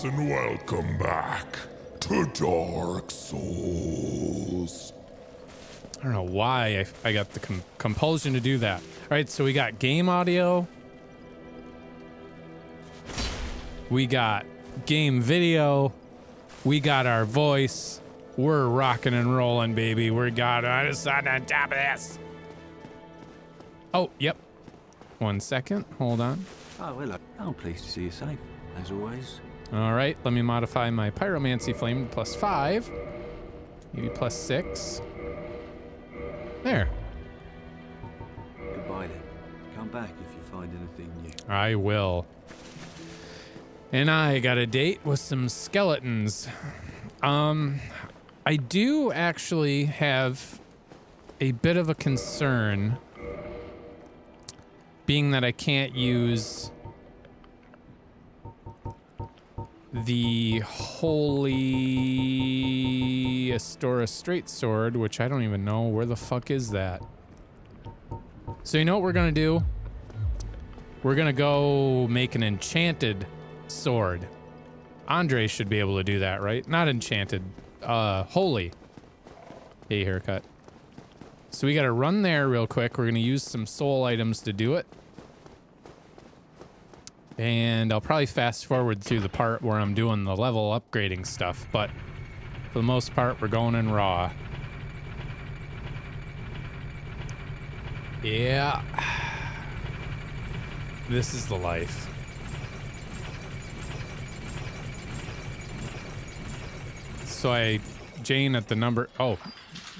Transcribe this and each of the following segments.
Greetings and welcome back to Dark Souls. I don't know why I got the compulsion to do that. All right, so we got game audio. We got game video. We got our voice. We're rocking and rolling, baby. We got us on top of this. Oh, yep. 1 second. Hold on. Oh, hello. I'm pleased to see you safe, as always. All right, let me modify my pyromancy flame to +5. Maybe +6. There. Goodbye then. Come back if you find anything new. I will. And I got a date with some skeletons. I do actually have a bit of a concern, being that I can't use the Holy Astora Straight Sword, which I don't even know where the fuck is that. So you know what we're gonna do? We're gonna go make an enchanted sword. Andre should be able to do that, right? Not enchanted, holy. Hey, haircut. So we gotta run there real quick. We're gonna use some soul items to do it. And I'll probably fast forward through the part where I'm doing the level upgrading stuff, but for the most part, we're going in raw. Yeah. This is the life. So Jane at the number, oh,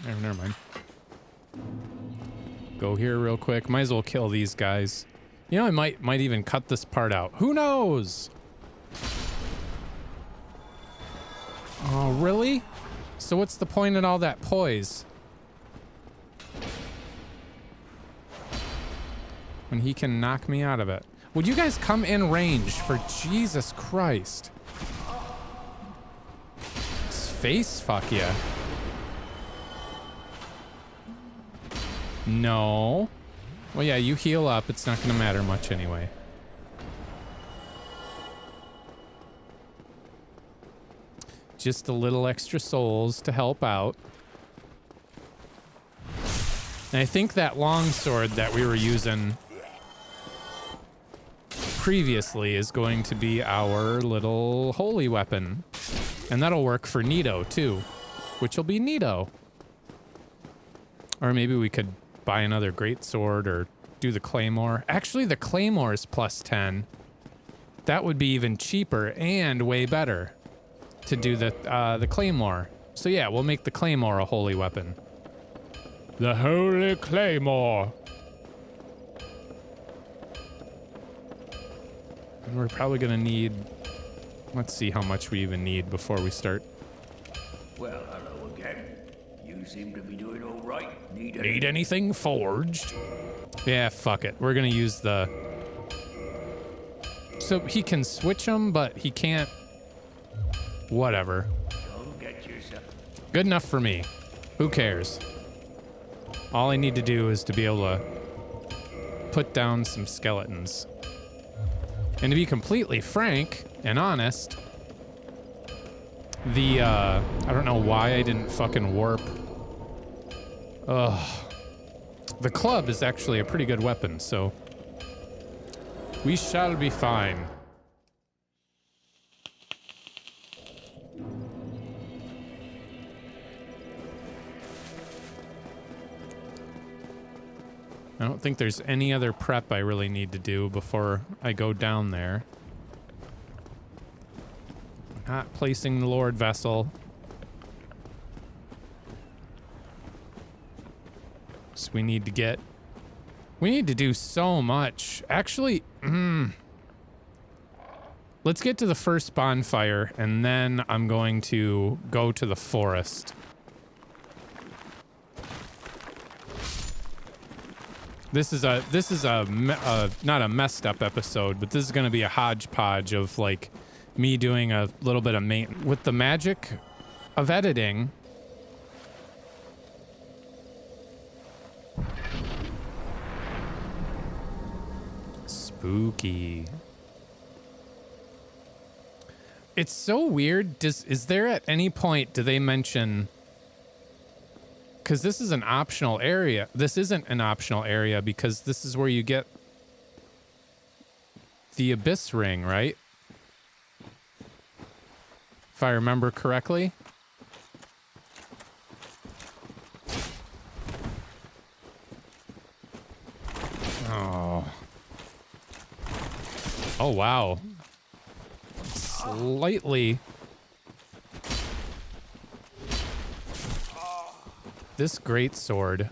never mind. Go here real quick. Might as well kill these guys. You know, I might even cut this part out. Who knows? Oh, really? So what's the point in all that poise? When he can knock me out of it. Would you guys come in range for Jesus Christ? His face, fuck yeah. No. Well, yeah, you heal up. It's not going to matter much anyway. Just a little extra souls to help out. And I think that longsword that we were using previously is going to be our little holy weapon. And that'll work for Nito, too. Which will be Nito. Or maybe we could buy another great sword or do the claymore. Actually, the claymore is +10. That would be even cheaper and way better to do the claymore. So yeah, we'll make the claymore a holy weapon. The holy claymore. And we're probably gonna need, let's see how much we even need before we start. Well, hello again. You seem to be doing all right. Need anything forged? Yeah, fuck it. We're gonna use the... So he can switch them, but he can't... Whatever. Don't get yourself. Good enough for me. Who cares? All I need to do is to be able to put down some skeletons. And to be completely frank and honest, the, I don't know why I didn't fucking warp. Ugh. The club is actually a pretty good weapon, so we shall be fine. I don't think there's any other prep I really need to do before I go down there. Not placing the Lord Vessel. So we need to do so much. Actually, let's get to the first bonfire and then I'm going to go to the forest. This is not a messed up episode, but this is going to be a hodgepodge of like me doing a little bit of maintenance with the magic of editing. Spooky. It's so weird. Is there at any point, do they mention... Because this is an optional area. This isn't an optional area because this is where you get the Abyss Ring, right? If I remember correctly. Oh. Oh, wow. Slightly. This great sword.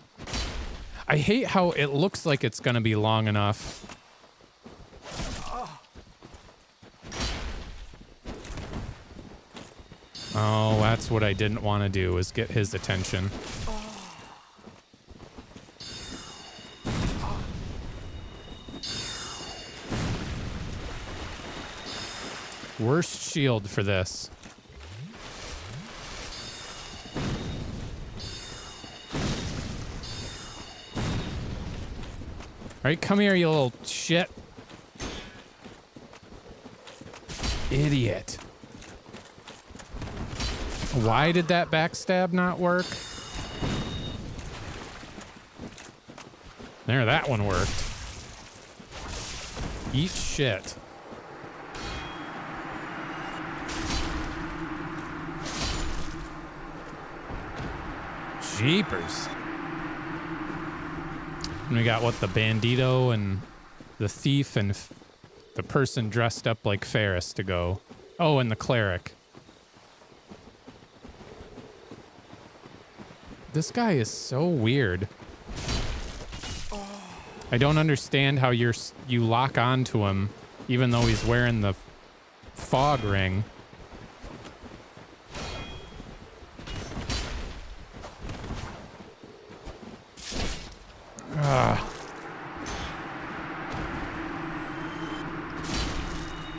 I hate how it looks like it's gonna be long enough. Oh, that's what I didn't want to do, is get his attention. Worst shield for this. Alright, come here, you little shit. Idiot. Why did that backstab not work? There, that one worked. Eat shit. Jeepers. And we got, what, the bandito and the thief and the person dressed up like Ferris to go. Oh, and the cleric. This guy is so weird. I don't understand how you lock onto him even though he's wearing the fog ring.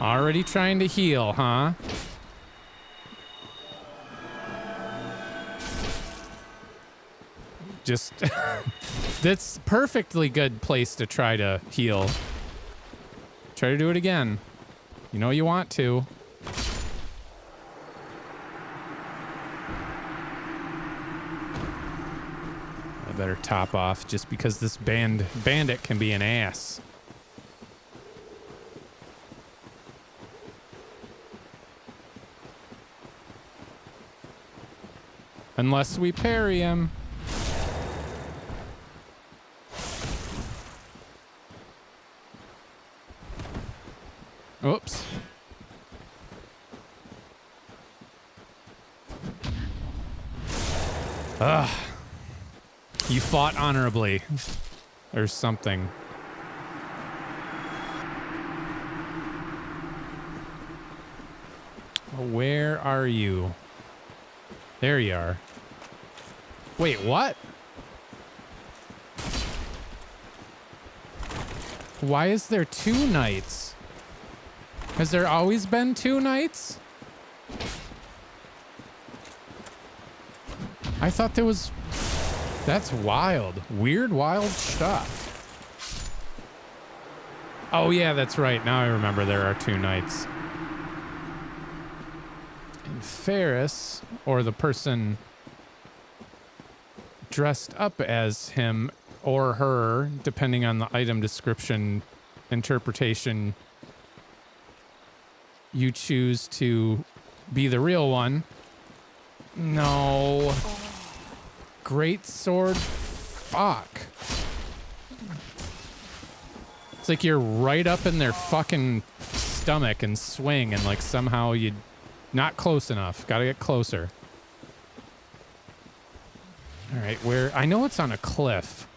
Already trying to heal, huh? Just... That's perfectly good place to try to heal. Try to do it again. You know you want to. I better top off just because this bandit can be an ass. Unless we parry him. Oops. Ugh. You fought honorably. Or something. Where are you? There you are. Wait, what? Why is there 2 knights? Has there always been 2 knights? I thought there was... That's wild. Weird, wild stuff. Oh, yeah, that's right. Now I remember there are 2 knights. And Ferris, or the person dressed up as him or her, depending on the item description interpretation you choose to be the real one. No. Great sword. Fuck. It's like you're right up in their fucking stomach and swing and like somehow you not close enough. Gotta get closer. All right, where... I know it's on a cliff.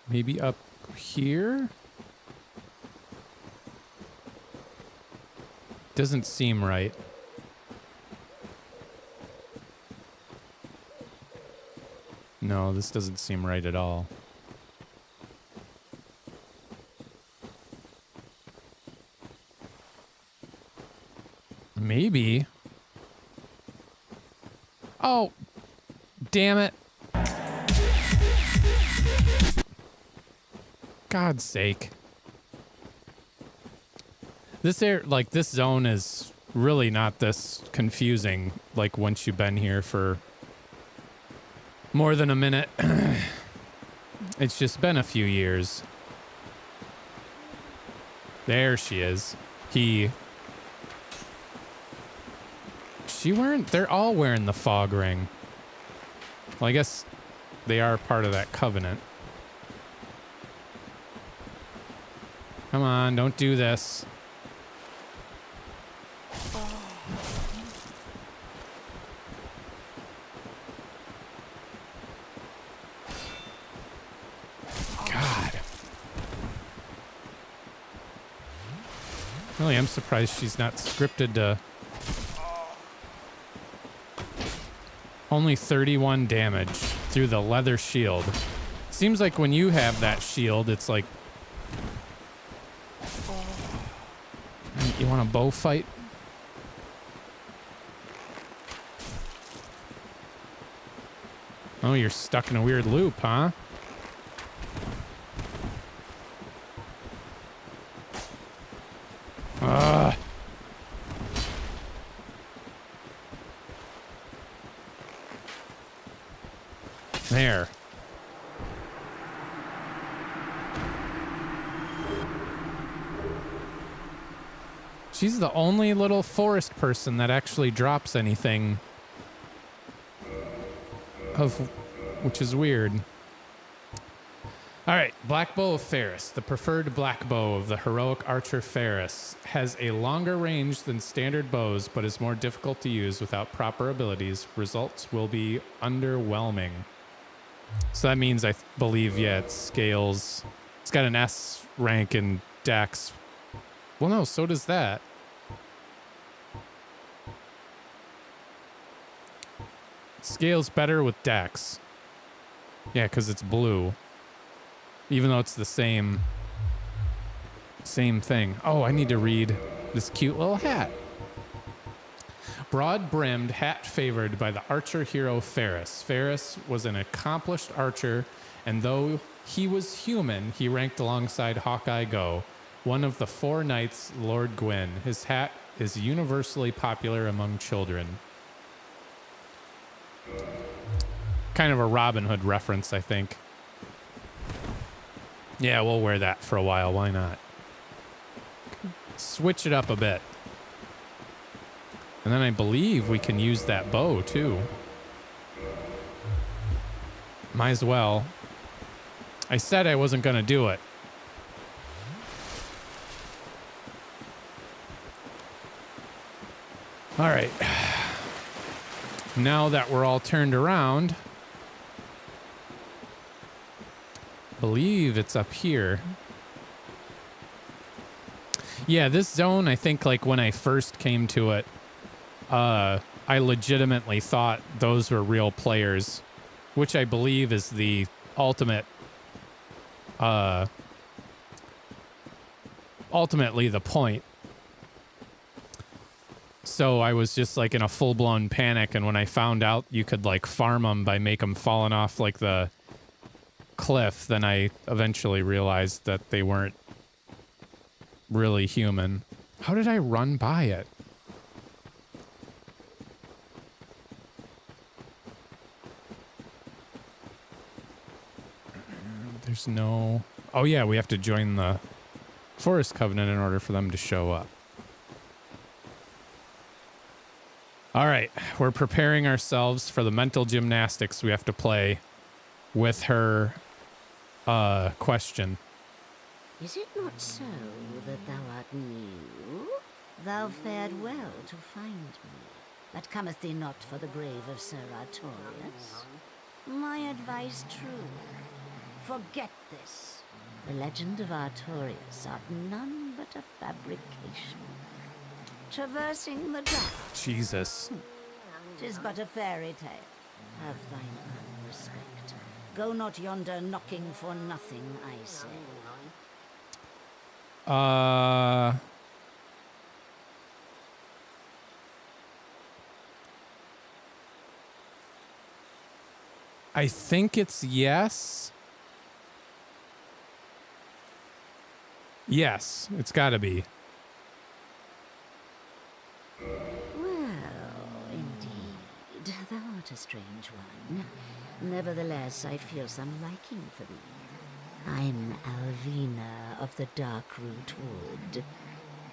Maybe up here? Doesn't seem right. No, this doesn't seem right at all. Maybe. Oh, damn it. God's sake. This this zone is really not this confusing, like, once you've been here for more than a minute. It's just been a few years. There she is. They're all wearing the fog ring. Well, I guess they are part of that covenant. Come on, don't do this. God. Really, I'm surprised she's not scripted to... Only 31 damage through the leather shield. Seems like when you have that shield, it's like... You want a bow fight? Oh, you're stuck in a weird loop, huh? Ugh. There. She's the only little forest person that actually drops anything which is weird. All right, Black Bow of Ferris, the preferred black bow of the heroic archer Ferris, has a longer range than standard bows, but is more difficult to use without proper abilities. Results will be underwhelming. So that means, I believe, yeah, it scales. It's got an S rank in Dex. Well, no, so does that. It scales better with Dex. Yeah, because it's blue. Even though it's the same thing. Oh, I need to read this cute little hat. Broad-brimmed hat favored by the archer hero Ferris. Ferris was an accomplished archer, and though he was human, he ranked alongside Hawkeye Go, one of the 4 knights, Lord Gwyn. His hat is universally popular among children. Kind of a Robin Hood reference, I think. Yeah, we'll wear that for a while. Why not? Switch it up a bit. And then I believe we can use that bow, too. Might as well. I said I wasn't going to do it. All right. Now that we're all turned around, I believe it's up here. Yeah, this zone, I think, like, when I first came to it, I legitimately thought those were real players, which I believe is the ultimately the point. So I was just like in a full-blown panic, and when I found out you could like farm them by make them falling off like the cliff, then I eventually realized that they weren't really human. How did I run by it? There's no... Oh yeah, we have to join the Forest Covenant in order for them to show up. All right, we're preparing ourselves for the mental gymnastics we have to play with her question. Is it not so that thou art new? Thou fared well to find me, but cometh thee not for the grave of Sir Artorius? My advice true. Forget this. The legend of Artorius art none but a fabrication. Traversing the dark. Jesus. 'Tis but a fairy tale. Have thine own respect. Go not yonder knocking for nothing, I say. I think it's yes. Yes, it's gotta be. thou art a strange one. Nevertheless, I feel some liking for thee. I'm Alvina of the Darkroot Wood.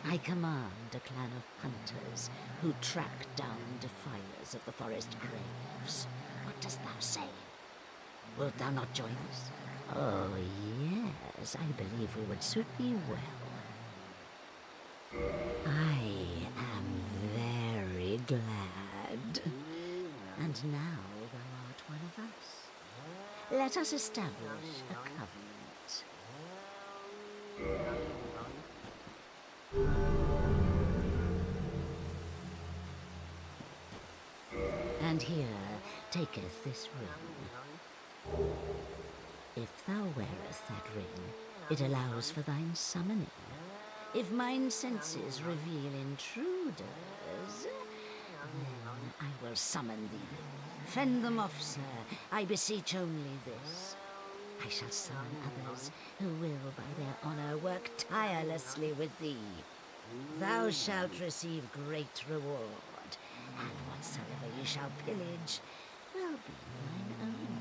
I command a clan of hunters who track down defilers of the forest graves. What dost thou say? Wilt thou not join us? Oh, yes, I believe we would suit thee well. I am very glad. And now thou art one of us. Let us establish a covenant. And here taketh this ring. If thou wearest that ring, it allows for thine summoning. If mine senses reveal intruders, then I will summon thee. Fend them off, sir. I beseech only this. I shall summon others who will, by their honor, work tirelessly with thee. Thou shalt receive great reward, and whatsoever ye shall pillage will be thine own.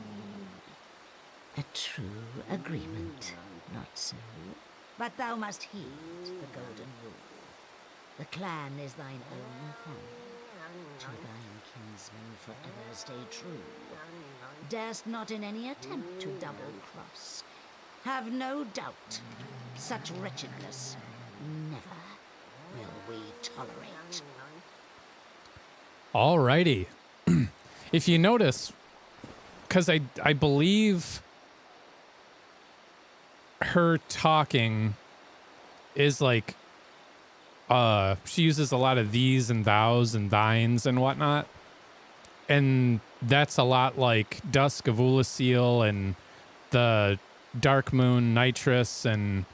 A true agreement, not so? But thou must heed the golden rule. The clan is thine own family. To thine kinsmen forever stay true. Darest not in any attempt to double-cross. Have no doubt, such wretchedness never will we tolerate. Alrighty. If you notice, because I believe her talking is like, she uses a lot of these and thous and thines and whatnot. And that's a lot like Dusk of Ulasil and the Dark Moon Nitrous and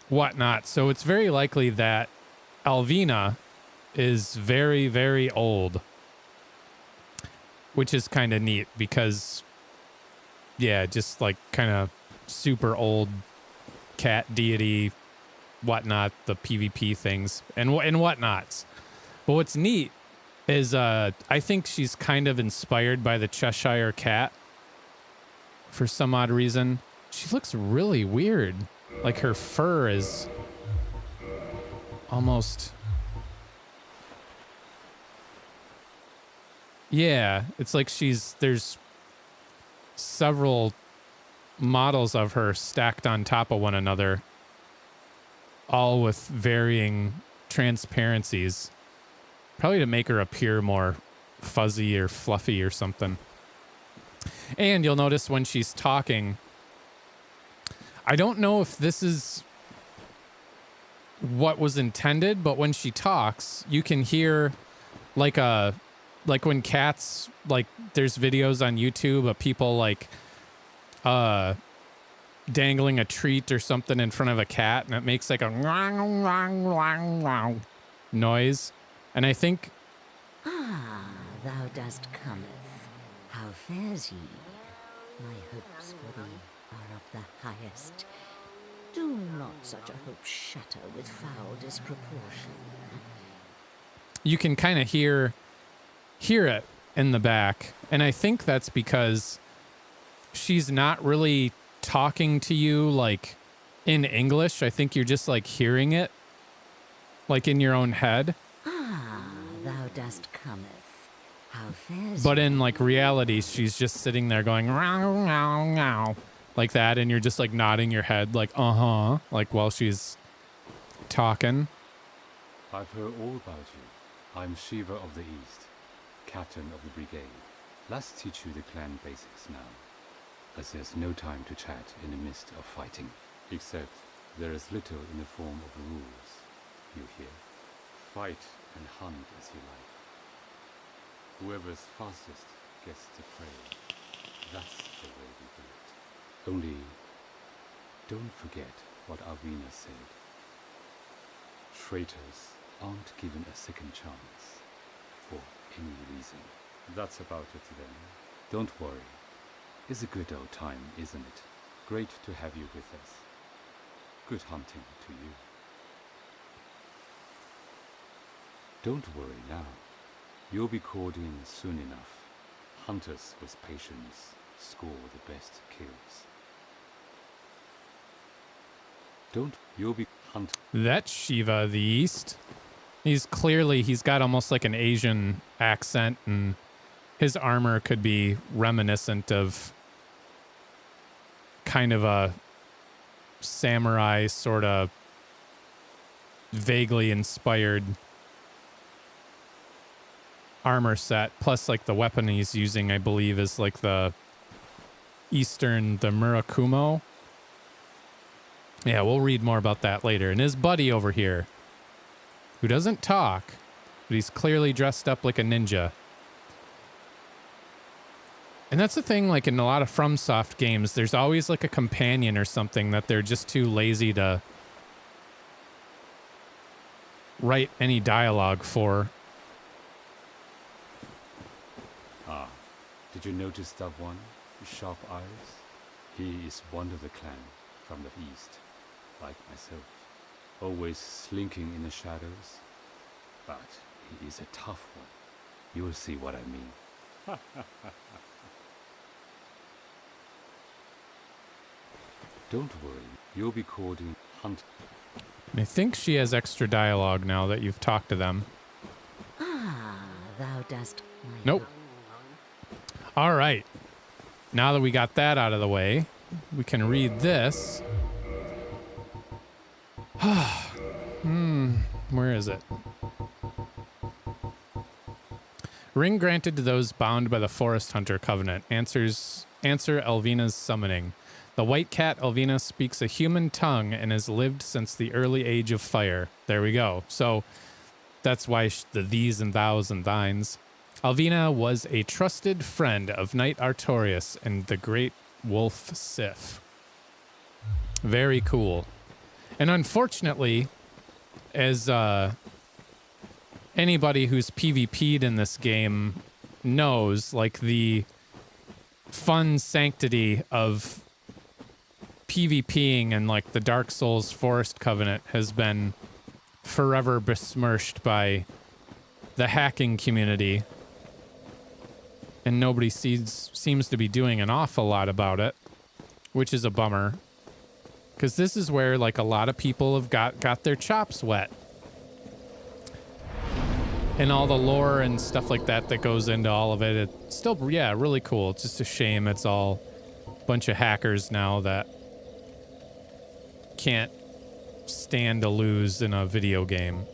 whatnot. So it's very likely that Alvina is very, very old. Which is kind of neat because, yeah, just like kind of super old cat deity, whatnot, the PvP things and whatnots. But what's neat is I think she's kind of inspired by the Cheshire Cat for some odd reason. She looks really weird. Like her fur is almost... Yeah, it's like there's several models of her stacked on top of one another, all with varying transparencies, probably to make her appear more fuzzy or fluffy or something. And you'll notice when she's talking, I don't know if this is what was intended, but when she talks, you can hear like when cats, like there's videos on YouTube of people like dangling a treat or something in front of a cat and it makes like a noise. And I think... Ah, thou dost cometh. How fares ye? My hopes for thee are of the highest. Do not such a hope shatter with foul disproportion. You can kind of hear it in the back, and I think that's because she's not really talking to you like in English. I think you're just like hearing it like in your own head. Ah, thou dost cometh. How fares But in like reality, she's just sitting there going like that, and you're just like nodding your head like like while she's talking. I've heard all about you. I'm Shiva of the East, captain of the brigade. Let's teach you the clan basics now, as there's no time to chat in the midst of fighting. Except there is little in the form of rules, you hear. Fight and hunt as you like. Whoever's fastest gets the prey. That's the way we do it. Only, don't forget what Alvina said. Traitors aren't given a second chance for any reason. That's about it then. Don't worry. It's a good old time, isn't it? Great to have you with us. Good hunting to you. Don't worry now. You'll be called in soon enough. Hunters with patience score the best kills. You'll be That's Shiva of the East. He's got almost like an Asian accent, and his armor could be reminiscent of kind of a samurai sort of vaguely inspired armor set. Plus, like, the weapon he's using, I believe, is like the Murakumo. Yeah, we'll read more about that later. And his buddy over here, who doesn't talk, but he's clearly dressed up like a ninja. And that's the thing, like in a lot of FromSoft games, there's always like a companion or something that they're just too lazy to write any dialogue for. Ah, did you notice that one? Sharp eyes? He is one of the clan from the east, like myself. Always slinking in the shadows. But he is a tough one. You'll see what I mean. Don't worry, you'll be called in hunt. I think she has extra dialogue now that you've talked to them. Ah, thou dost. Nope. All right. Now that we got that out of the way, we can read this. Where is it? Ring granted to those bound by the Forest Hunter Covenant. Answer Elvina's summoning. The white cat Elvina speaks a human tongue and has lived since the early age of fire. There we go. So that's why the these and thous and thines. Elvina was a trusted friend of Knight Artorias and the great wolf Sif. Very cool. And unfortunately, as anybody who's PvP'd in this game knows, like, the fun sanctity of PvPing and like the Dark Souls Forest Covenant has been forever besmirched by the hacking community. And nobody seems to be doing an awful lot about it, which is a bummer. Because this is where, like, a lot of people have got their chops wet. And all the lore and stuff like that that goes into all of it. It's still, yeah, really cool. It's just a shame it's all a bunch of hackers now that can't stand to lose in a video game.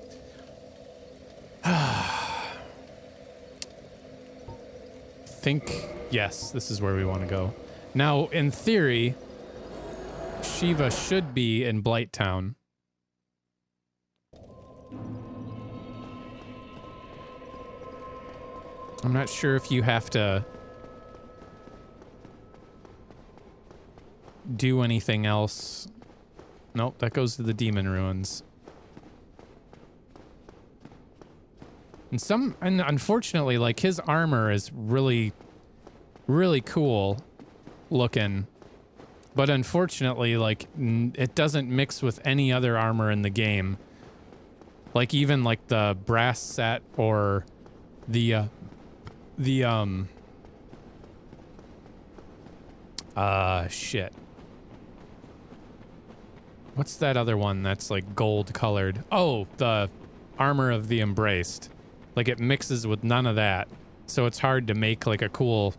Yes, this is where we want to go. Now, in theory, Shiva should be in Blighttown. I'm not sure if you have to do anything else. Nope, that goes to the demon ruins. And unfortunately, like, his armor is really, really cool looking. But unfortunately, like, it doesn't mix with any other armor in the game. Like, even like the brass set or the shit. What's that other one that's like gold colored? Oh, the armor of the Embraced. Like, it mixes with none of that. So it's hard to make like a cool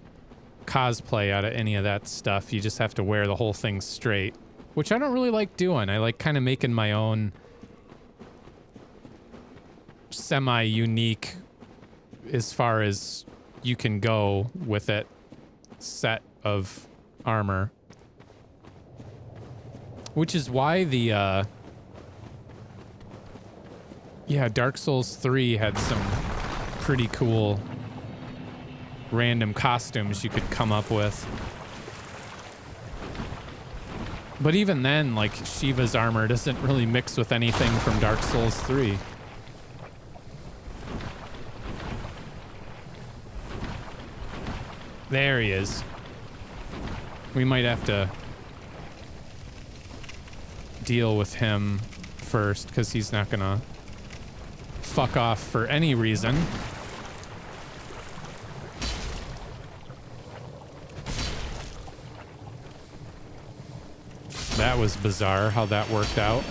cosplay out of any of that stuff. You just have to wear the whole thing straight, which I don't really like doing. I like kind of making my own semi-unique, as far as you can go with it, set of armor. Which is why the yeah, Dark Souls 3 had some pretty cool random costumes you could come up with. But even then, like, Shiva's armor doesn't really mix with anything from Dark Souls 3. There he is. We might have to deal with him first, because he's not gonna fuck off for any reason. That was bizarre how that worked out.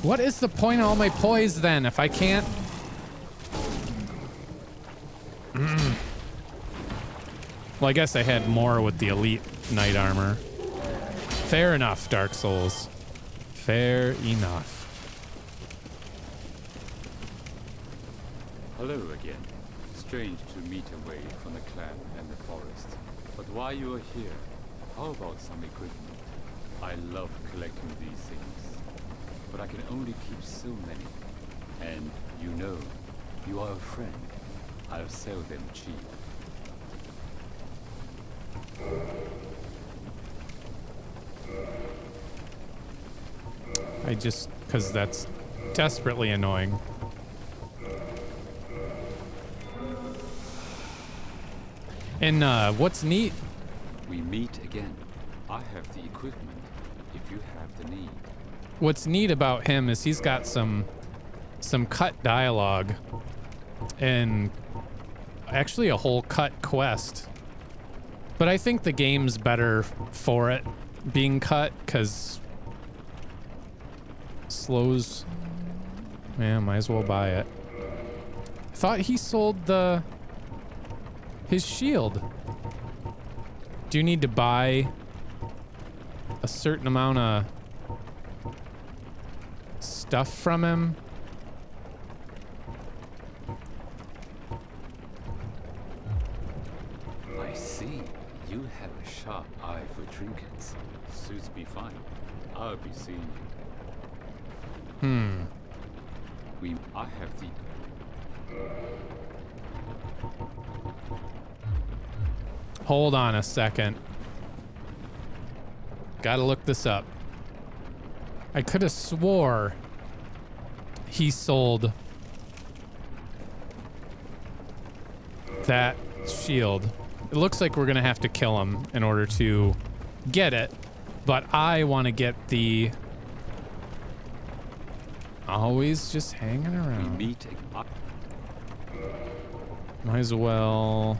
What is the point of all my poise then if I can't? Well, I guess I had more with the elite knight armor. Fair enough, Dark Souls. Fair enough. Hello again. Strange to meet away from the clan and the forest. But while you are here, how about some equipment? I love collecting these things. But I can only keep so many. And you know, you are a friend. I'll sell them cheap. Because that's desperately annoying. And what's neat? We meet again. I have the equipment if you have the need. What's neat about him is he's got some cut dialogue and actually a whole cut quest. But I think the game's better for it being cut because slows. Yeah, might as well buy it. I thought he sold his shield. Do you need to buy a certain amount of stuff from him? I see. You have a sharp eye for trinkets. Suits me fine. I'll be seeing you. I have the... Hold on a second. Gotta look this up. I could have swore he sold that shield. It looks like we're gonna have to kill him in order to get it, but I want to get the... Always just hanging around. We meet... Might as well...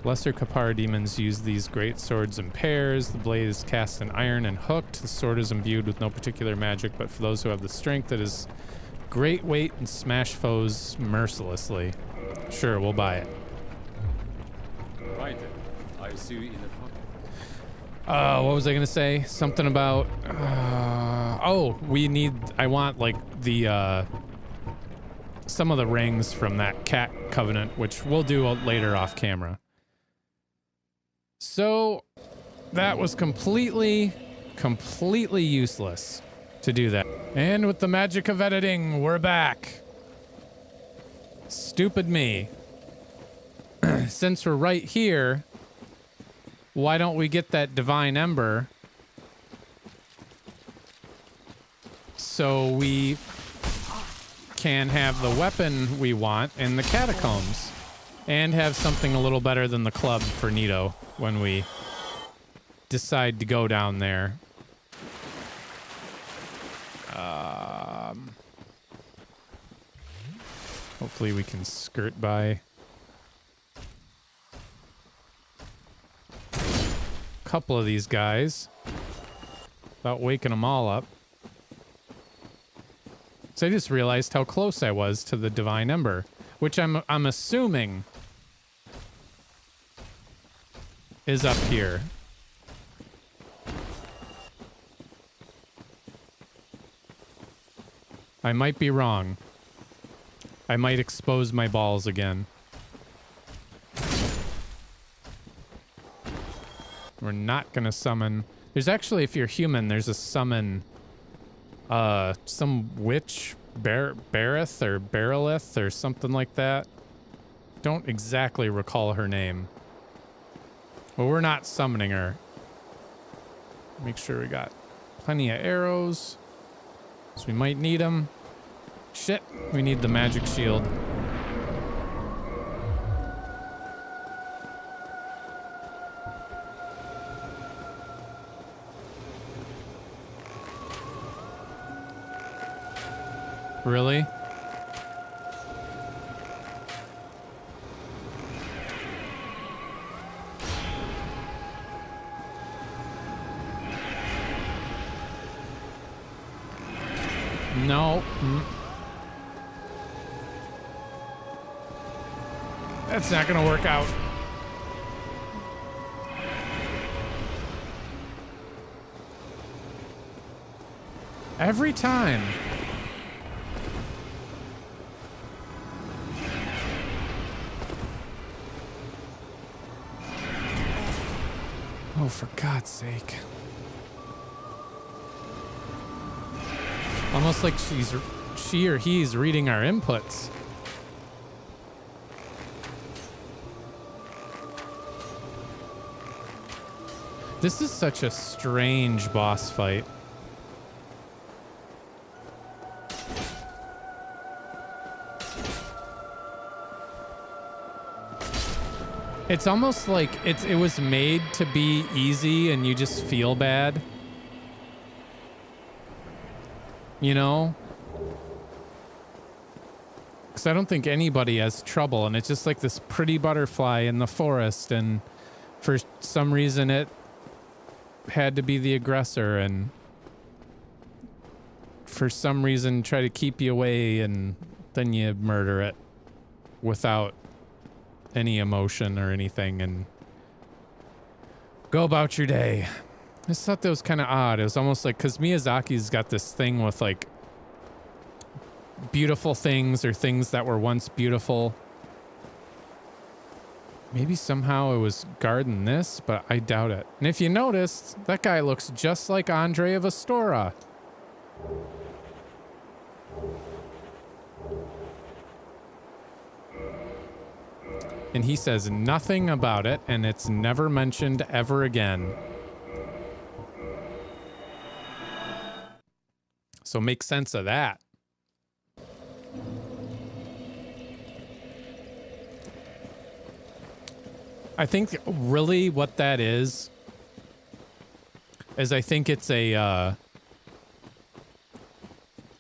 Lesser Kapar demons use these great swords in pairs. The blade is cast in iron and hooked. The sword is imbued with no particular magic, but for those who have the strength, it is great weight and smash foes mercilessly. Sure, we'll buy it. Right then. I'll see you in the pocket. What was I gonna say? Something about... I want, like, the, some of the rings from that cat covenant, which we'll do later off camera. So, that was completely useless to do that. And with the magic of editing, we're back. Stupid me. Since we're right here, why don't we get that divine ember so we can have the weapon we want in the catacombs and have something a little better than the club for Nito when we decide to go down there. Hopefully we can skirt by a couple of these guys without waking them all up. So I just realized how close I was to the divine ember, which I'm assuming is up here. I might be wrong. I might expose my balls again. We're not gonna summon. There's actually, if you're human, there's a summon some witch, Barith or Barilith or something like that. Don't exactly recall her name. But we're not summoning her. Make sure we got plenty of arrows. So we might need them. Shit, we need the magic shield. Really? No. That's not gonna work out. Every time. Oh, for God's sake. Almost like she or he's reading our inputs. This is such a strange boss fight. It's almost like it was made to be easy and you just feel bad. You know? Because I don't think anybody has trouble, and it's just like this pretty butterfly in the forest, and for some reason it had to be the aggressor, and for some reason try to keep you away, and then you murder it without any emotion or anything and go about your day. I just thought that was kind of odd. It was almost like, because Miyazaki's got this thing with like beautiful things or things that were once beautiful. Maybe somehow it was guarding this, but I doubt it. And if you noticed, that guy looks just like Andre of Astora. And he says nothing about it, and it's never mentioned ever again. So make sense of that. I think really what that is I think it's a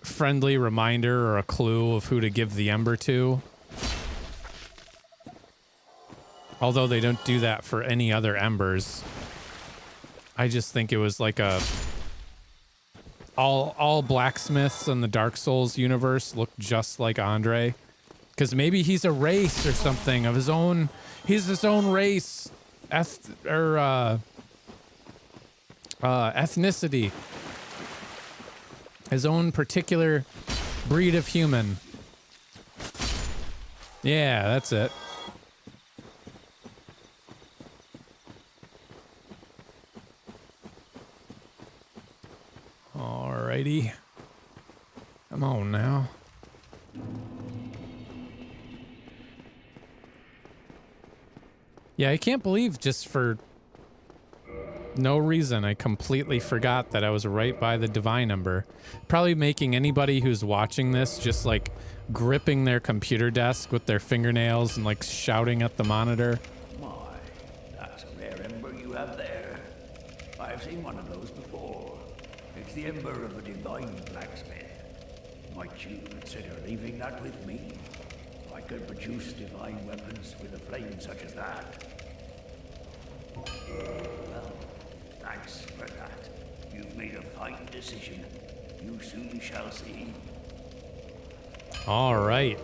friendly reminder or a clue of who to give the ember to. Although they don't do that for any other embers. I just think it was like a... All blacksmiths in the Dark Souls universe look just like Andre. Because maybe he's a race or something of his own... He's his own race. Ethnicity. His own particular breed of human. Yeah, that's it. Alrighty. Come on now. Yeah, I can't believe just for no reason I completely forgot that I was right by the divine ember. Probably making anybody who's watching this just like gripping their computer desk with their fingernails and like shouting at the monitor. My, that's a rare ember you have there. I've seen one of those before. It's the ember of a divine blacksmith. Might you consider leaving that with me? I could produce divine weapons with a flame such as that. Well, thanks for that. You've made a fine decision. You soon shall see. All right.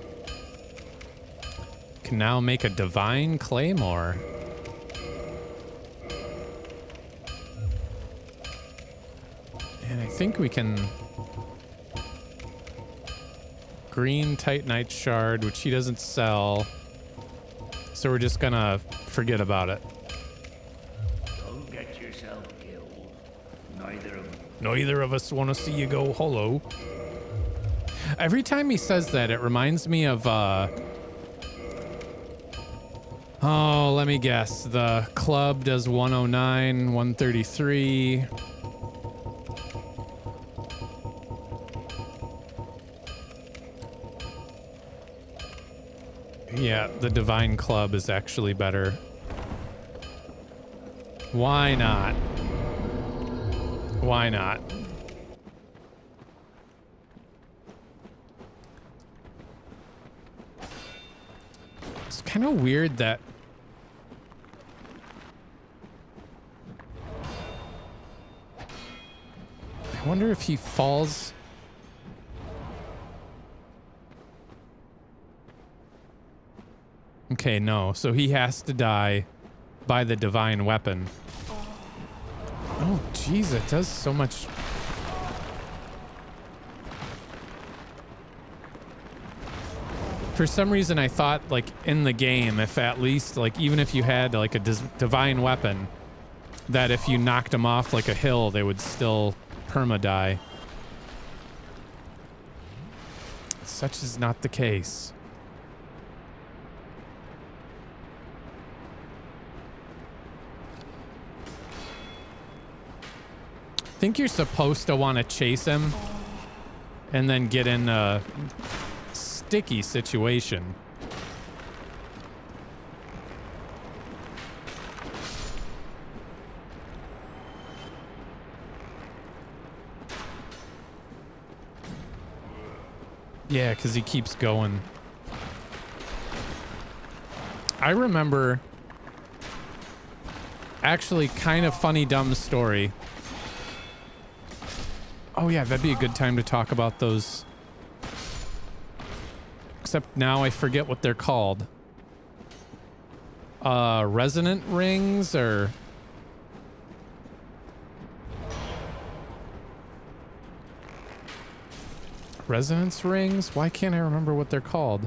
Can now make a divine claymore. And I think we can... Green Titanite shard, which he doesn't sell. So we're just gonna forget about it. Don't get yourself killed. Neither of us want to see you go hollow. Every time he says that, it reminds me of, oh, let me guess. The club does 109, 133. Yeah, the Divine Club is actually better. Why not? Why not? It's kind of weird that... I wonder if he falls... Okay, no. So he has to die by the divine weapon. Oh, jeez, it does so much. For some reason, I thought, like, in the game, if at least, like, even if you had, like, a divine weapon, that if you knocked them off, like, a hill, they would still perma-die. Such is not the case. I think you're supposed to want to chase him and then get in a sticky situation. Yeah, because he keeps going. I remember, actually, kind of funny, dumb story. Oh yeah, that'd be a good time to talk about those. Except now I forget what they're called. Resonant rings or... Resonance rings? Why can't I remember what they're called?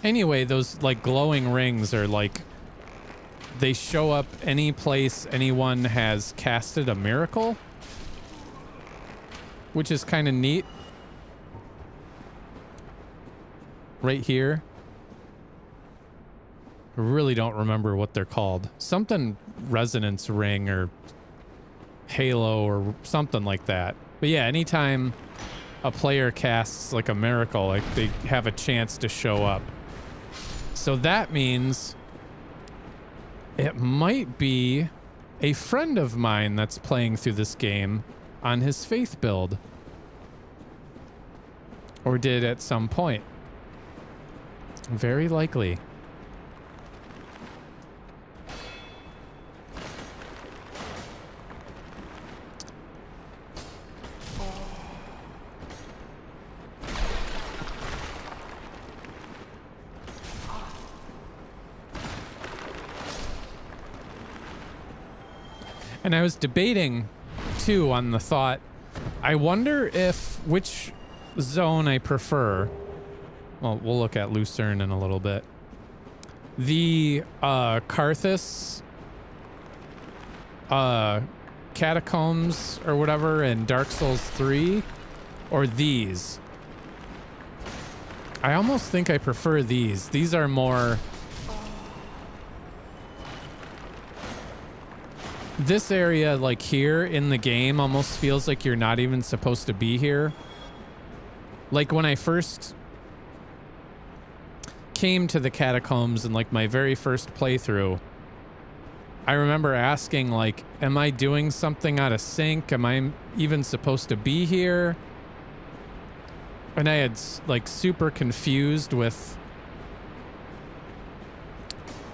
Anyway, those like glowing rings are like... They show up any place anyone has casted a miracle. Which is kind of neat. Right here. I really don't remember what they're called. Something resonance ring or halo or something like that. But yeah, anytime a player casts like a miracle, like they have a chance to show up. So that means it might be a friend of mine that's playing through this game on his faith build. Or did at some point. Very likely. And I was debating too on the thought, I wonder if which zone I prefer. Well, we'll look at Lucerne in a little bit. The Karthus catacombs or whatever in Dark Souls 3 or these. I almost think I prefer these. These are more... This area, like here in the game, almost feels like you're not even supposed to be here. Like when I first came to the catacombs in like my very first playthrough, I remember asking like, am I doing something out of sync? Am I even supposed to be here? And I had like super confused with...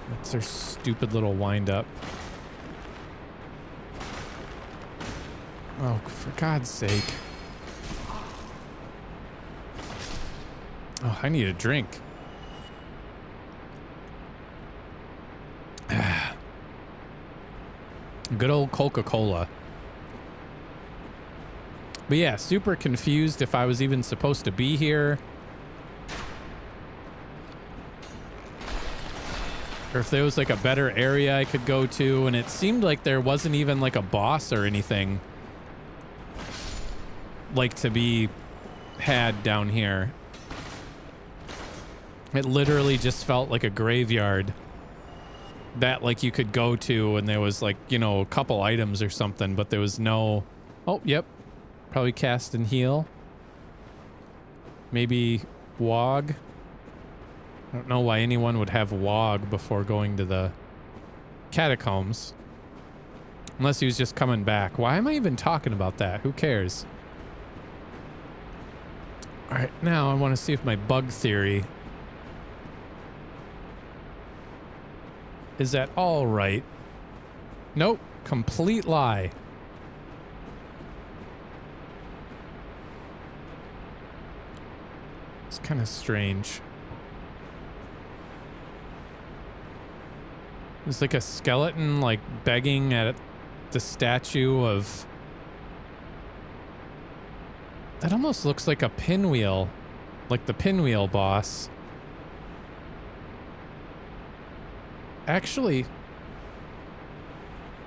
That's their stupid little wind up. Oh, for God's sake. Oh, I need a drink. Good old Coca-Cola. But yeah, super confused if I was even supposed to be here. Or if there was like a better area I could go to, and it seemed like there wasn't even like a boss or anything like to be had down here. It literally just felt like a graveyard that like you could go to, and there was like, you know, a couple items or something, but there was no... Oh, yep. Probably cast and heal. Maybe Wog. I don't know why anyone would have Wog before going to the catacombs. Unless he was just coming back. Why am I even talking about that? Who cares? Alright, now I want to see if my bug theory is at all right. Nope. Complete lie. It's kind of strange. There's like a skeleton like begging at the statue of... That almost looks like a pinwheel. Like the pinwheel boss. Actually,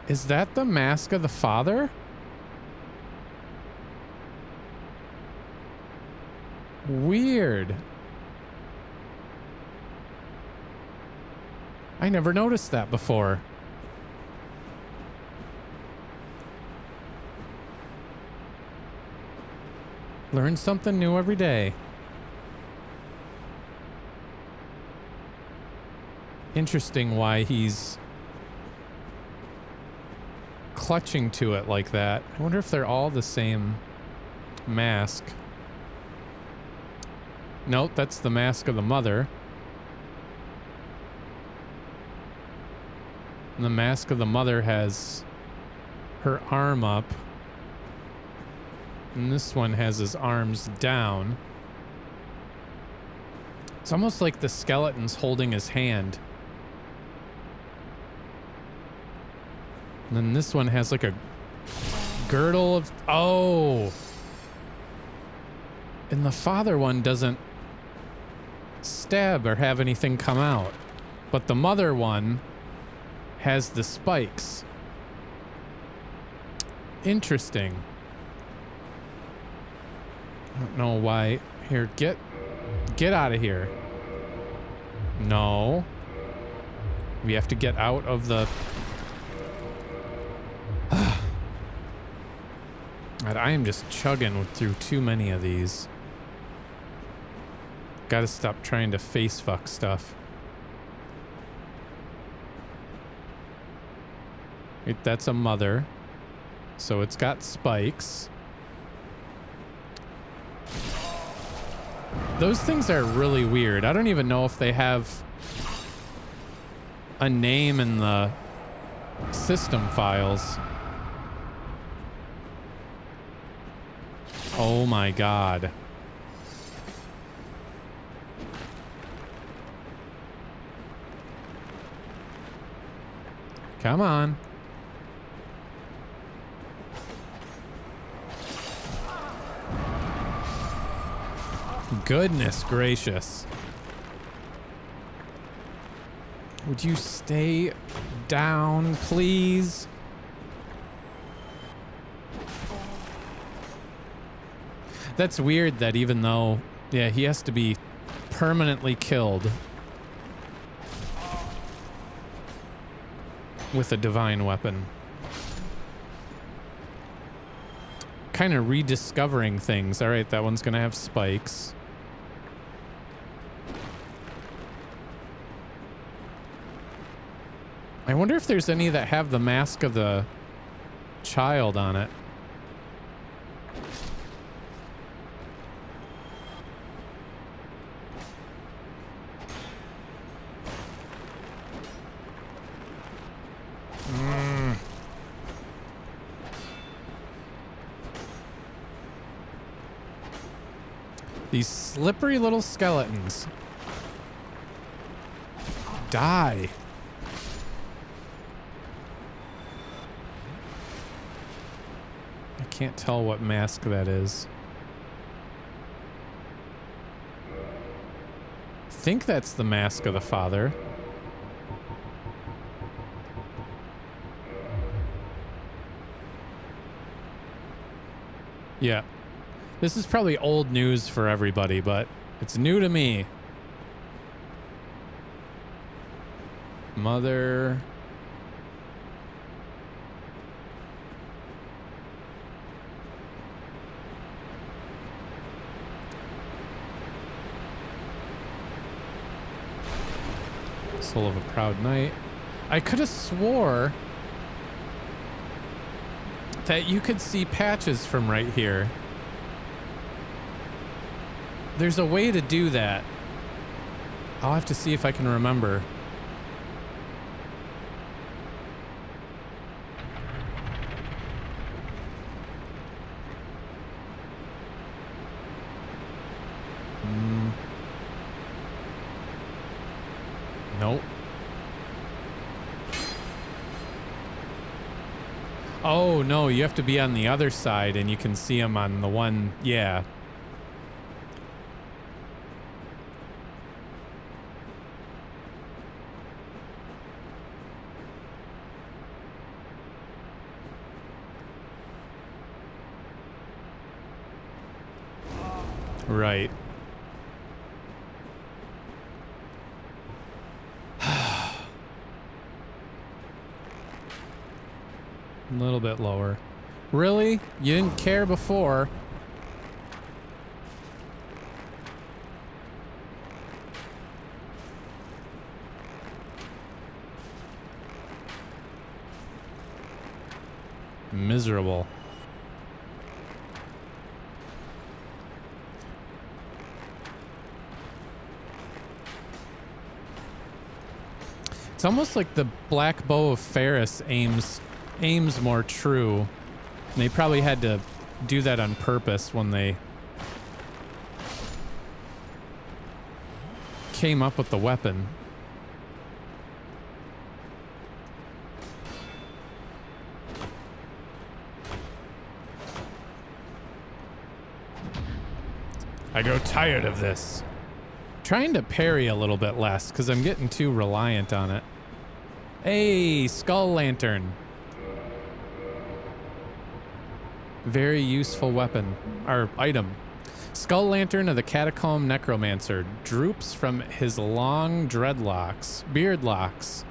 is that the mask of the father? Weird. I never noticed that before. Learn something new every day. Interesting why he's clutching to it like that. I wonder if they're all the same mask. Nope, that's the mask of the mother. And the mask of the mother has her arm up. And this one has his arms down. It's almost like the skeleton's holding his hand. And then this one has like a girdle of... Oh! And the father one doesn't stab or have anything come out. But the mother one has the spikes. Interesting. I don't know why. Here, get out of here. No. We have to get out of the... God, I am just chugging through too many of these. Gotta stop trying to face fuck stuff. That's a mother. So it's got spikes. Those things are really weird. I don't even know if they have a name in the system files. Oh my god. Come on. Goodness gracious. Would you stay down, please? That's weird that even though, yeah, he has to be permanently killed with a divine weapon. Kind of rediscovering things. All right, that one's gonna have spikes. I wonder if there's any that have the mask of the child on it. These slippery little skeletons. Die. I can't tell what mask that is. I think that's the mask of the father. Yeah. This is probably old news for everybody, but it's new to me. Mother. Soul of a Proud Knight. I could have swore that you could see patches from right here. There's a way to do that. I'll have to see if I can remember. Nope. Oh, no, you have to be on the other side and you can see them on the one. Yeah. Right. A little bit lower. Really? You didn't care before. Miserable. It's almost like the black bow of Ferris aims more true. And they probably had to do that on purpose when they came up with the weapon. I grow tired of this. Trying to parry a little bit less because I'm getting too reliant on it. Hey, skull lantern. Very useful weapon, or item. Skull lantern of the catacomb necromancer droops from his long dreadlocks, beard locks.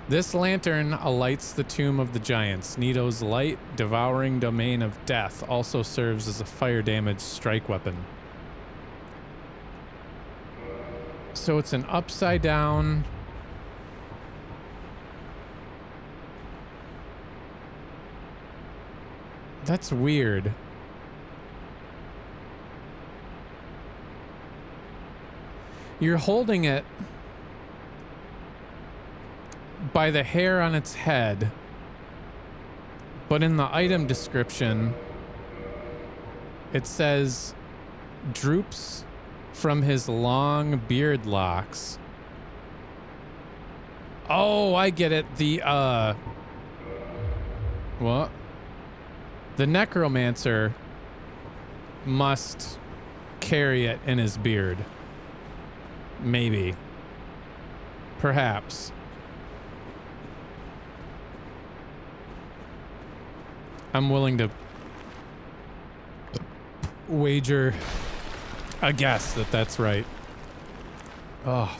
This lantern alights the tomb of the giants. Nito's light, devouring domain of death, also serves as a fire damage strike weapon. So it's an upside down. That's weird. You're holding it by the hair on its head, but in the item description, it says droops from his long beard locks. Oh, I get it. What? The necromancer must carry it in his beard. Maybe. Perhaps. I'm willing to wager a guess that that's right. Oh.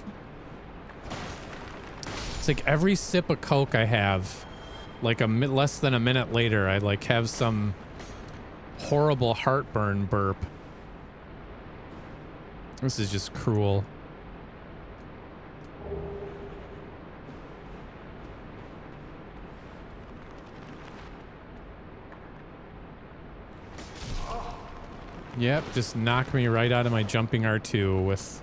It's like every sip of Coke I have, like less than a minute later, I like have some horrible heartburn burp. This is just cruel. Yep, just knock me right out of my jumping R2 with...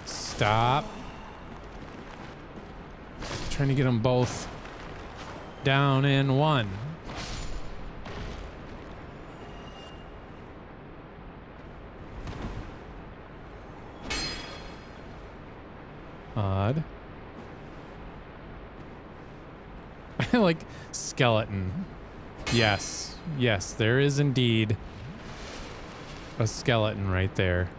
Stop. Trying to get them both down in one. Odd. I like skeleton. Yes. Yes, there is indeed a skeleton right there.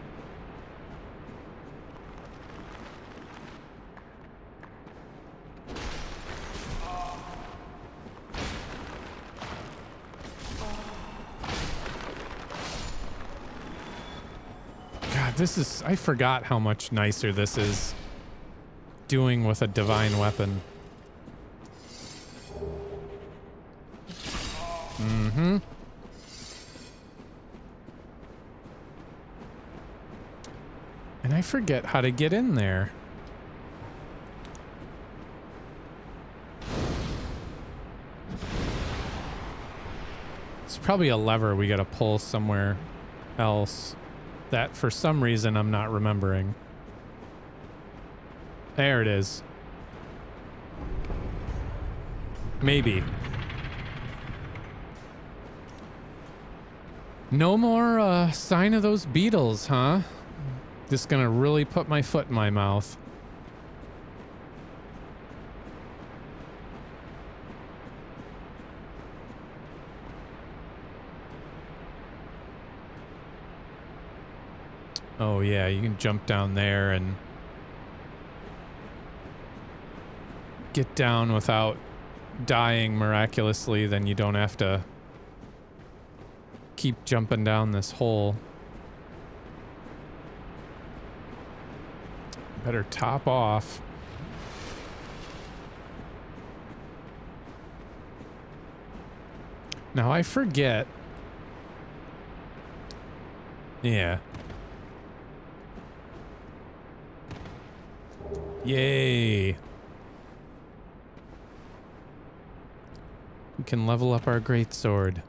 God, this is... I forgot how much nicer this is doing with a divine weapon. Mm-hmm. And I forget how to get in there. It's probably a lever we gotta pull somewhere else that for some reason I'm not remembering. There it is. Maybe. No more sign of those beetles, huh? This is gonna really put my foot in my mouth. Oh yeah, you can jump down there and get down without dying miraculously, then you don't have to keep jumping down this hole. Better top off. Now I forget. Yeah. Yay. We can level up our greatsword.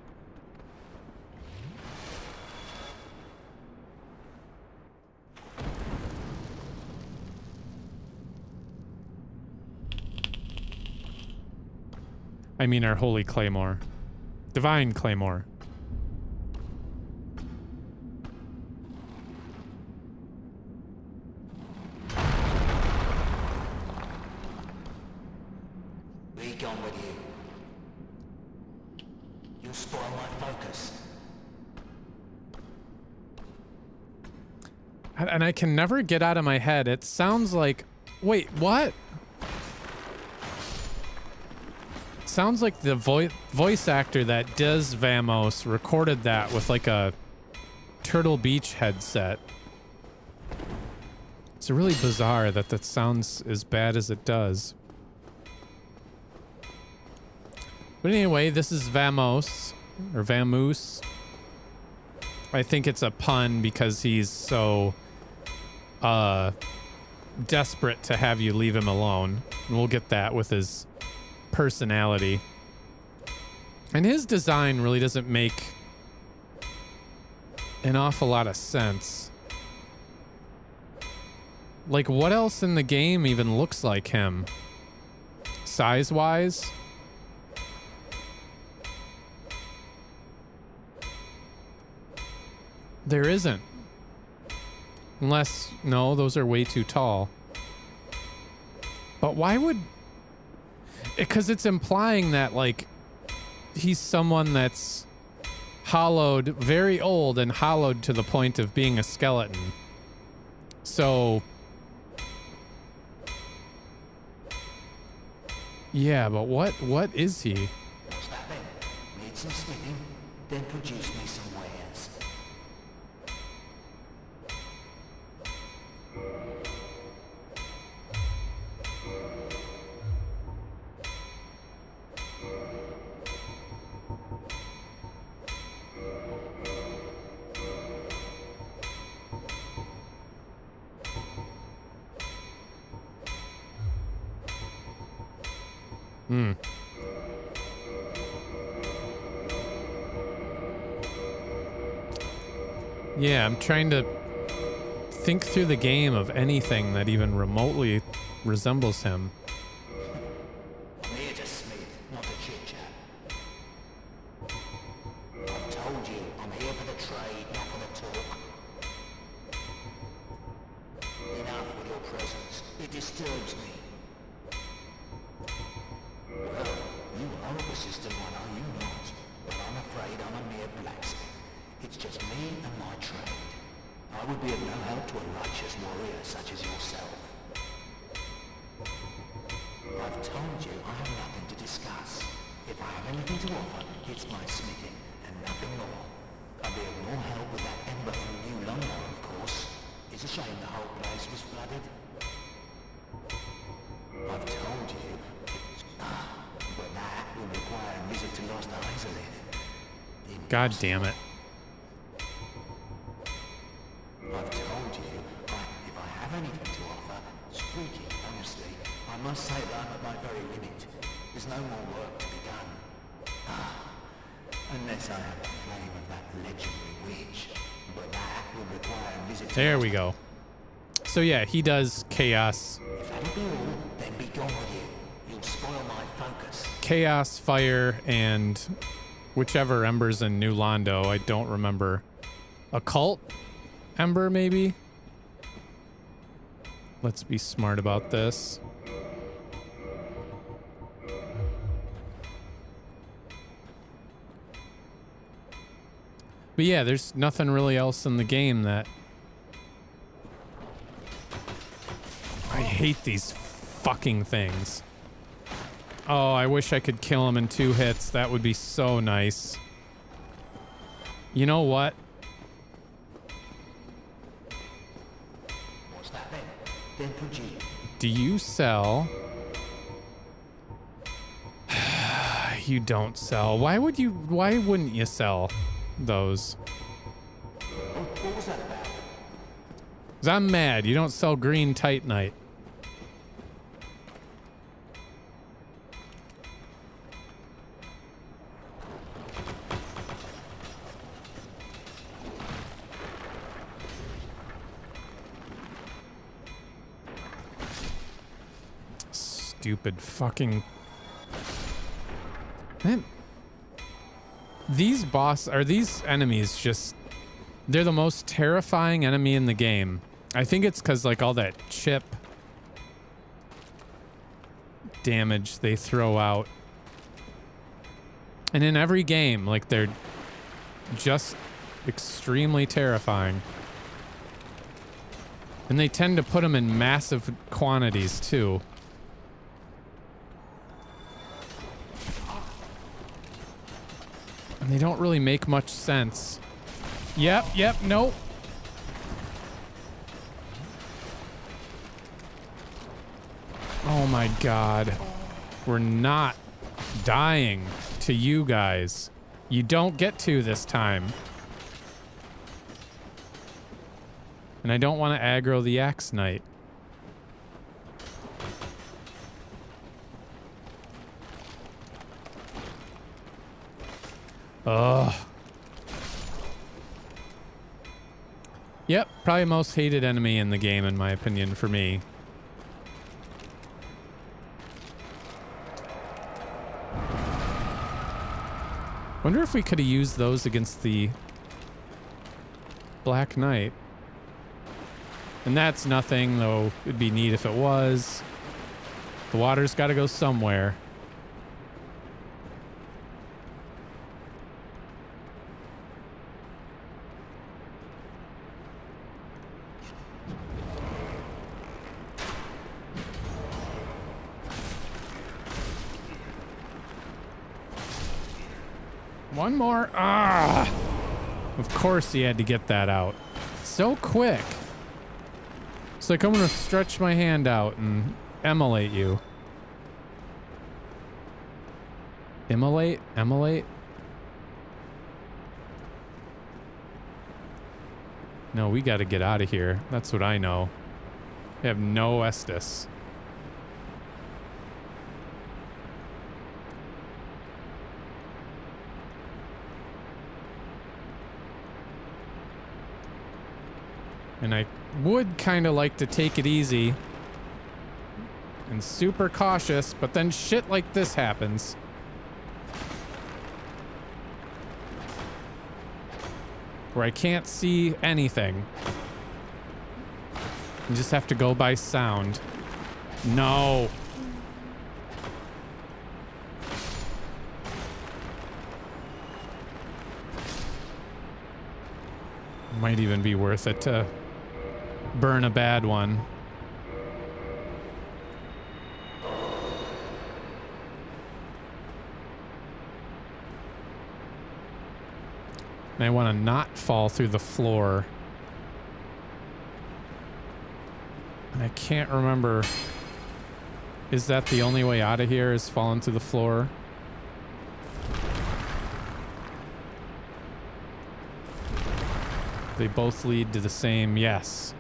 I mean our holy claymore. Divine claymore. Be gone with you. You'll spoil my focus. And I can never get out of my head. It sounds like... Wait, what? It sounds like the voice actor that does Vamos recorded that with like a Turtle Beach headset. It's really bizarre that that sounds as bad as it does. But anyway, this is Vamos, or Vamoose. I think it's a pun because he's so desperate to have you leave him alone. And we'll get that with his personality. And his design really doesn't make an awful lot of sense. Like, what else in the game even looks like him? Size-wise? There isn't. Unless, no, those are way too tall. But why would... Because it's implying that, like, he's someone that's hollowed, very old and hollowed to the point of being a skeleton. So... Yeah, but what is he? What's that then? Need some smithing, then produce me some wares. Hmm. Yeah, I'm trying to think through the game of anything that even remotely resembles him. I'm here to smith, not to chit-chat. I've told you, I'm here for the trade, not for the talk. Enough with your presence. It disturbs me. Well, you are a persistent one, are you not? But I'm afraid I'm a mere blacksmith. It's just me and my trade. I would be of no help to a righteous warrior such as yourself. I've told you I have nothing to discuss. If I have anything to offer, it's my smithing and nothing more. I'd be of no help with that ember from New London, of course. It's a shame the whole place was flooded. I've told you, but that will require a visit to Lost Isolith. God damn it. I've told you, if I have anything to offer, speaking honestly, I must say that I'm at my very limit. There's no more work to be done. Unless I have the flame of that legendary witch. But that will require a visit to... There we go. So yeah, he does chaos. If that'll be all, then be gone with you. You'll spoil my focus. Chaos, fire, and whichever ember's in New Londo. I don't remember. Occult ember, maybe? Let's be smart about this. But yeah, there's nothing really else in the game that... I hate these fucking things. Oh, I wish I could kill him in 2 hits. That would be so nice. You know what? What's that then? Then Pudgy. Do you sell? You don't sell. Why wouldn't you sell those? What was that about? 'Cause I'm mad. You don't sell green Titanite. Stupid fucking... Man. These these enemies just... They're the most terrifying enemy in the game. I think it's because, like, all that chip damage they throw out. And in every game, like, they're just extremely terrifying. And they tend to put them in massive quantities, too. And they don't really make much sense. Yep, nope. Oh my god. We're not dying to you guys. You don't get to this time. And I don't want to aggro the Axe Knight. Ugh. Yep, probably most hated enemy in the game, in my opinion, for me. Wonder if we could have used those against the Black Knight. And that's nothing, though it'd be neat if it was. The water's got to go somewhere. One more. Ah! Of course he had to get that out. So quick. It's like I'm gonna stretch my hand out and immolate you. Immolate? Immolate? No, we gotta get out of here. That's what I know. We have no Estus. And I would kind of like to take it easy and super cautious, but then shit like this happens. Where I can't see anything. You just have to go by sound. No. Might even be worth it to burn a bad one. And I want to not fall through the floor. And I can't remember. Is that the only way out of here, is falling through the floor? They both lead to the same, yes.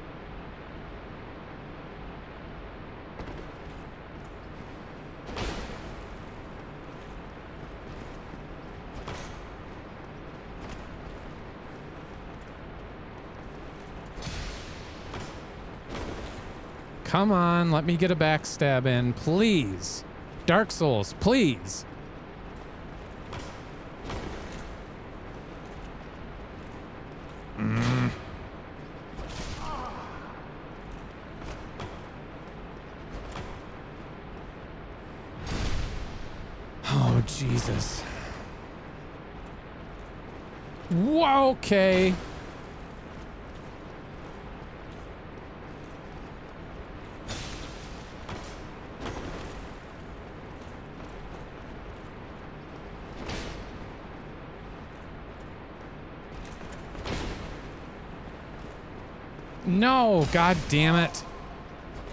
Come on, let me get a backstab in, please. Dark Souls, please. Jesus. Whoa, okay. No, god damn it.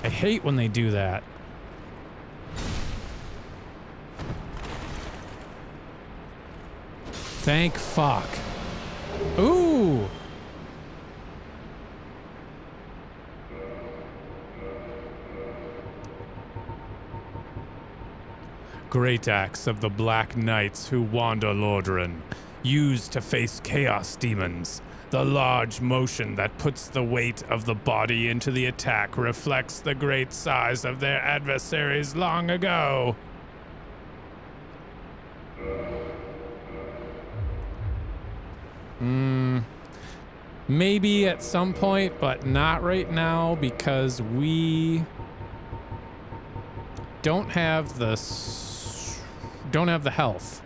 I hate when they do that. Thank fuck. Ooh. Great axe of the Black Knights who wander Lordaeron, used to face chaos demons. The large motion that puts the weight of the body into the attack reflects the great size of their adversaries long ago. Maybe at some point, but not right now because we don't have the health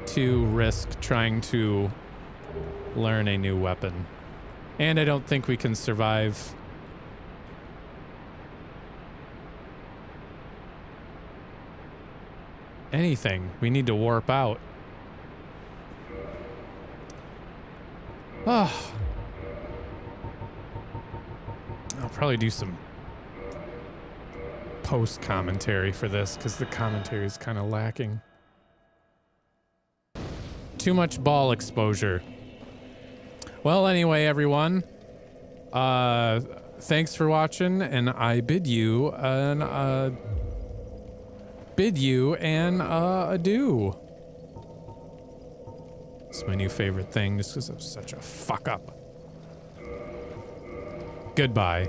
to risk trying to learn a new weapon. And I don't think we can survive anything. We need to warp out. Oh. I'll probably do some post commentary for this because the commentary is kind of lacking. Too much ball exposure. Well, anyway, everyone, thanks for watching, and I bid you an adieu. It's my new favorite thing just because I'm such a fuck up. Goodbye.